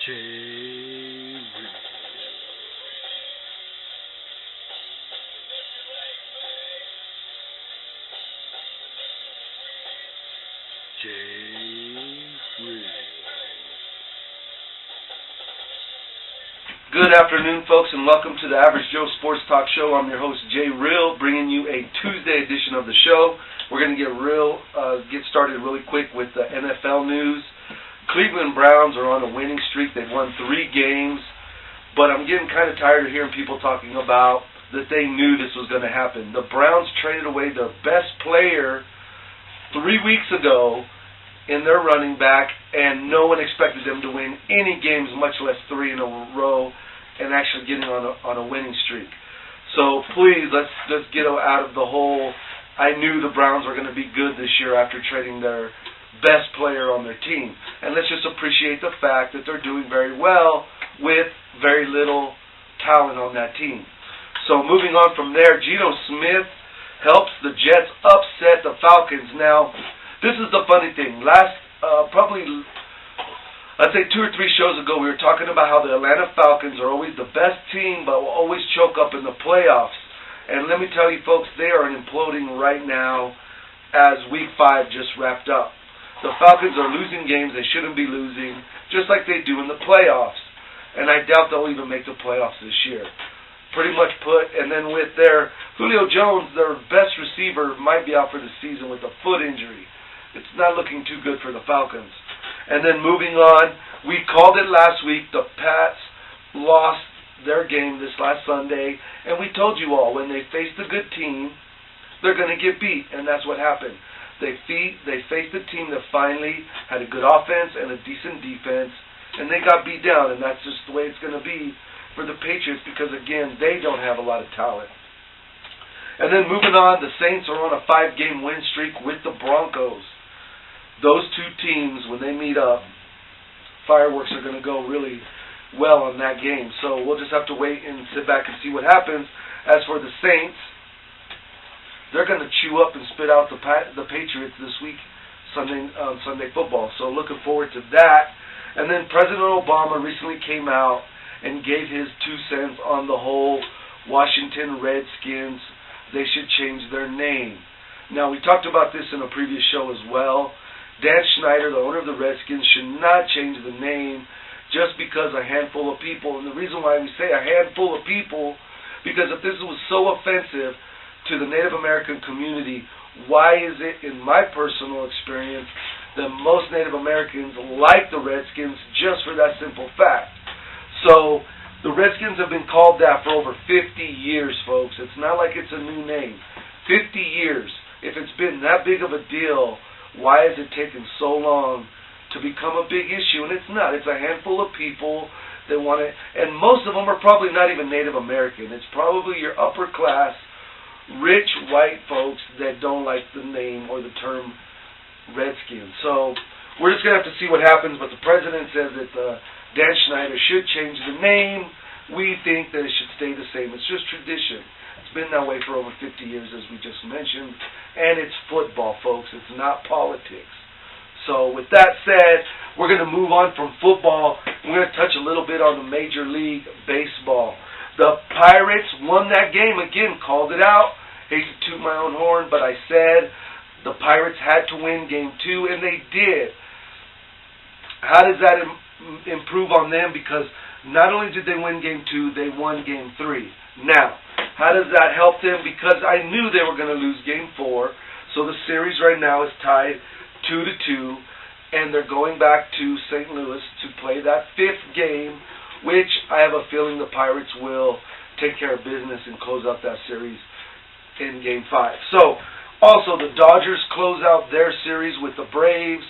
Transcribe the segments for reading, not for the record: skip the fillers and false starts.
J. Good afternoon, folks, and welcome to the Average Joe Sports Talk Show. I'm your host, Jay Real, bringing you a Tuesday edition of the show. We're going to get started really quick with the NFL news. Cleveland Browns are on a winning streak. They've won 3 games, but I'm getting kind of tired of hearing people talking about that they knew this was going to happen. The Browns traded away their best player 3 weeks ago in their running back, and no one expected them to win any games, much less 3 in a row, and actually getting on a winning streak. So please, let's just get out of the whole, I knew the Browns were going to be good this year after trading their best player on their team. And let's just appreciate the fact that they're doing very well with very little talent on that team. So moving on from there, Geno Smith helps the Jets upset the Falcons. Now, this is the funny thing. I'd say 2 or 3 shows ago, we were talking about how the Atlanta Falcons are always the best team, but will always choke up in the playoffs. And let me tell you, folks, they are imploding right now as Week 5 just wrapped up. The Falcons are losing games they shouldn't be losing, just like they do in the playoffs. And I doubt they'll even make the playoffs this year. Pretty much put, and then with their Julio Jones, their best receiver, might be out for the season with a foot injury. It's not looking too good for the Falcons. And then moving on, we called it last week. The Pats lost their game this last Sunday, and we told you all, when they faced a good team, they're going to get beat, and that's what happened. They faced a team that finally had a good offense and a decent defense, and they got beat down, and that's just the way it's going to be for the Patriots because, again, they don't have a lot of talent. And then moving on, the Saints are on a 5-game win streak with the Broncos. Those 2 teams, when they meet up, fireworks are going to go really well on that game. So we'll just have to wait and sit back and see what happens. As for the Saints, they're going to chew up and spit out the Patriots this week, Sunday football. So looking forward to that. And then President Obama recently came out and gave his 2 cents on the whole Washington Redskins. They should change their name. Now, we talked about this in a previous show as well. Dan Snyder, the owner of the Redskins, should not change the name just because a handful of people, and the reason why we say a handful of people, because if this was so offensive to the Native American community, why is it, in my personal experience, that most Native Americans like the Redskins just for that simple fact? So, the Redskins have been called that for over 50 years, folks. It's not like it's a new name. 50 years. If it's been that big of a deal, why has it taken so long to become a big issue? And it's not. It's a handful of people that want it. And most of them are probably not even Native American. It's probably your upper class, rich white folks that don't like the name or the term Redskin. So we're just going to have to see what happens. But the president says that Dan Snyder should change the name. We think that it should stay the same. It's just tradition. It's been that way for over 50 years, as we just mentioned. And it's football, folks. It's not politics. So with that said, we're going to move on from football. We're going to touch a little bit on the Major League Baseball. The Pirates won that game. Again, called it out. Hate to toot my own horn, but I said the Pirates had to win Game 2, and they did. How does that improve on them? Because not only did they win Game 2, they won Game 3. Now, how does that help them? Because I knew they were going to lose Game 4. So the series right now is tied 2-2. And they're going back to St. Louis to play that 5th game, which I have a feeling the Pirates will take care of business and close out that series in Game 5. So, also the Dodgers close out their series with the Braves.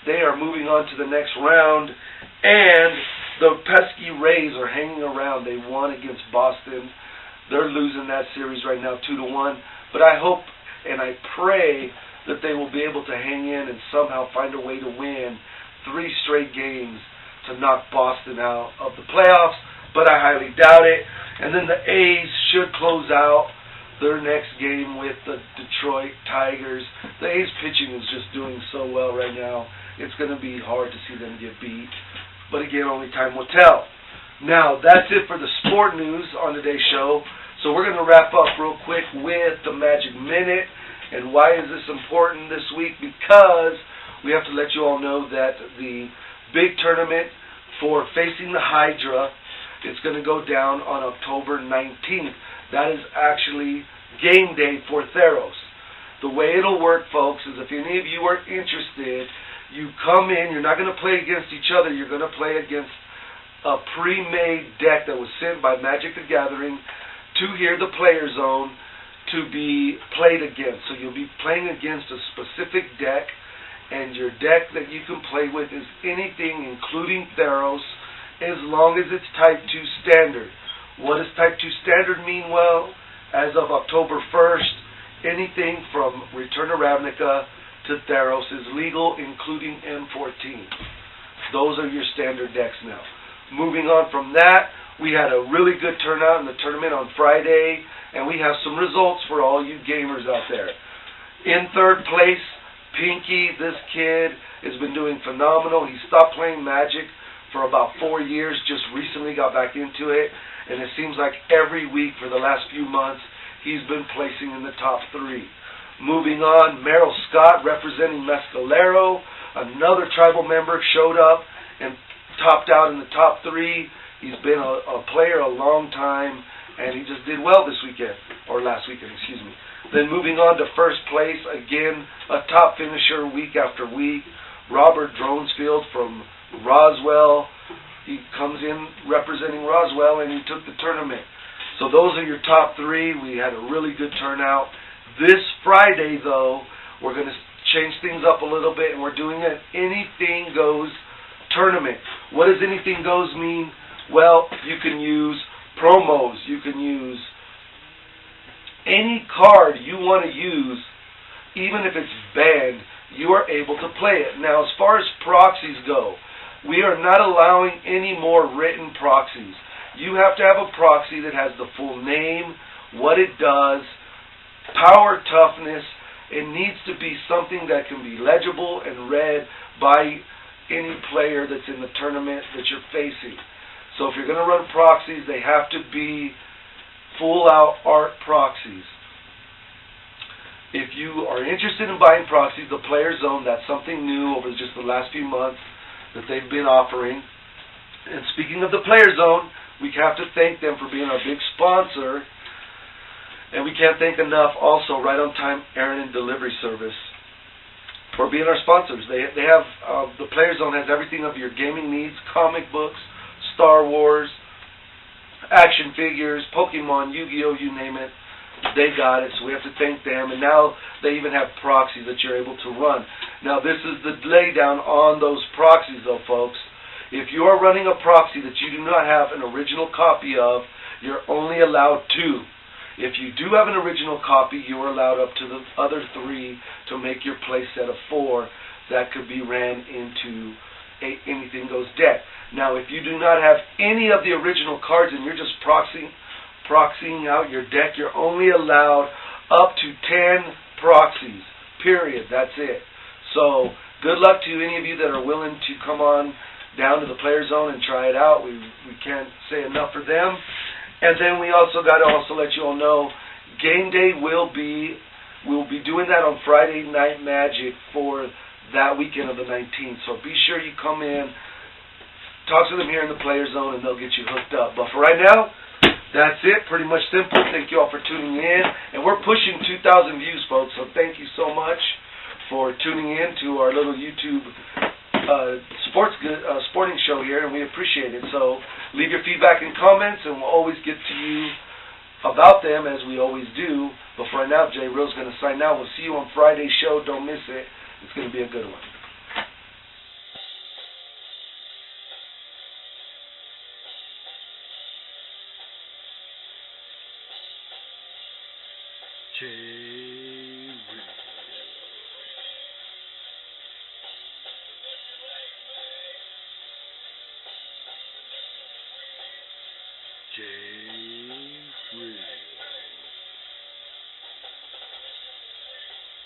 They are moving on to the next round. And the pesky Rays are hanging around. They won against Boston. They're losing that series right now 2-1. But I hope and I pray that they will be able to hang in and somehow find a way to win 3 straight games to knock Boston out of the playoffs. But I highly doubt it. And then the A's should close out their next game with the Detroit Tigers. The A's pitching is just doing so well right now. It's going to be hard to see them get beat. But again, only time will tell. Now, that's it for the sport news on today's show. So we're going to wrap up real quick with the Magic Minute. And why is this important this week? Because we have to let you all know that the big tournament for Facing the Hydra is going to go down on October 19th. That is actually game day for Theros. The way it'll work, folks, is if any of you are interested, you come in. You're not going to play against each other. You're going to play against a pre-made deck that was sent by Magic the Gathering to here, the Player Zone, to be played against. So you'll be playing against a specific deck, and your deck that you can play with is anything, including Theros, as long as it's Type 2 Standard. What does Type 2 Standard mean? Well, as of October 1st, anything from Return to Ravnica to Theros is legal, including M14. Those are your standard decks now. Moving on from that, we had a really good turnout in the tournament on Friday, and we have some results for all you gamers out there. In third place, Pinky. This kid has been doing phenomenal. He stopped playing Magic for about 4 years, just recently got back into it, and it seems like every week for the last few months, he's been placing in the top 3. Moving on, Meryl Scott, representing Mescalero, another tribal member, showed up and topped out in the top 3. He's been a player a long time, and he just did well this weekend, or last weekend, excuse me. Then moving on to first place, again, a top finisher week after week, Robert Dronesfield from Roswell. He comes in representing Roswell, and he took the tournament. So those are your top 3. We had a really good turnout. This Friday, though, we're going to change things up a little bit, and we're doing an Anything Goes tournament. What does Anything Goes mean? Well, you can use promos. You can use any card you want to use, even if it's banned, you are able to play it. Now, as far as proxies go, we are not allowing any more written proxies. You have to have a proxy that has the full name, what it does, power, toughness. It needs to be something that can be legible and read by any player that's in the tournament that you're facing. So if you're going to run proxies, they have to be full-out art proxies. If you are interested in buying proxies, the Player Zone, that's something new over just the last few months that they've been offering. And speaking of the Player Zone, we have to thank them for being our big sponsor. And we can't thank enough also Right On Time Errand and Delivery Service for being our sponsors. They have, the Player Zone has everything of your gaming needs, comic books, Star Wars, action figures, Pokemon, Yu-Gi-Oh!, you name it. They got it, so we have to thank them. And now they even have proxies that you're able to run. Now this is the laydown on those proxies though, folks. If you are running a proxy that you do not have an original copy of, you're only allowed 2. If you do have an original copy, you are allowed up to the other 3 to make your play set of 4 that could be ran into Anything Goes deck. Now, if you do not have any of the original cards and you're just proxying out your deck, you're only allowed up to 10 proxies, period. That's it. So, good luck to any of you that are willing to come on down to the Player Zone and try it out. We can't say enough for them. And then we also got to let you all know, game day we'll be doing that on Friday Night Magic for that weekend of the 19th. So be sure you come in, talk to them here in the Player Zone, and they'll get you hooked up. But for right now, that's it. Pretty much simple. Thank you all for tuning in. And we're pushing 2,000 views, folks. So thank you so much for tuning in to our little YouTube sporting show here, and we appreciate it. So leave your feedback and comments, and we'll always get to you about them as we always do. But for right now, Jay Real's going to sign out. We'll see you on Friday's show. Don't miss it. It's going to be a good one. Jay.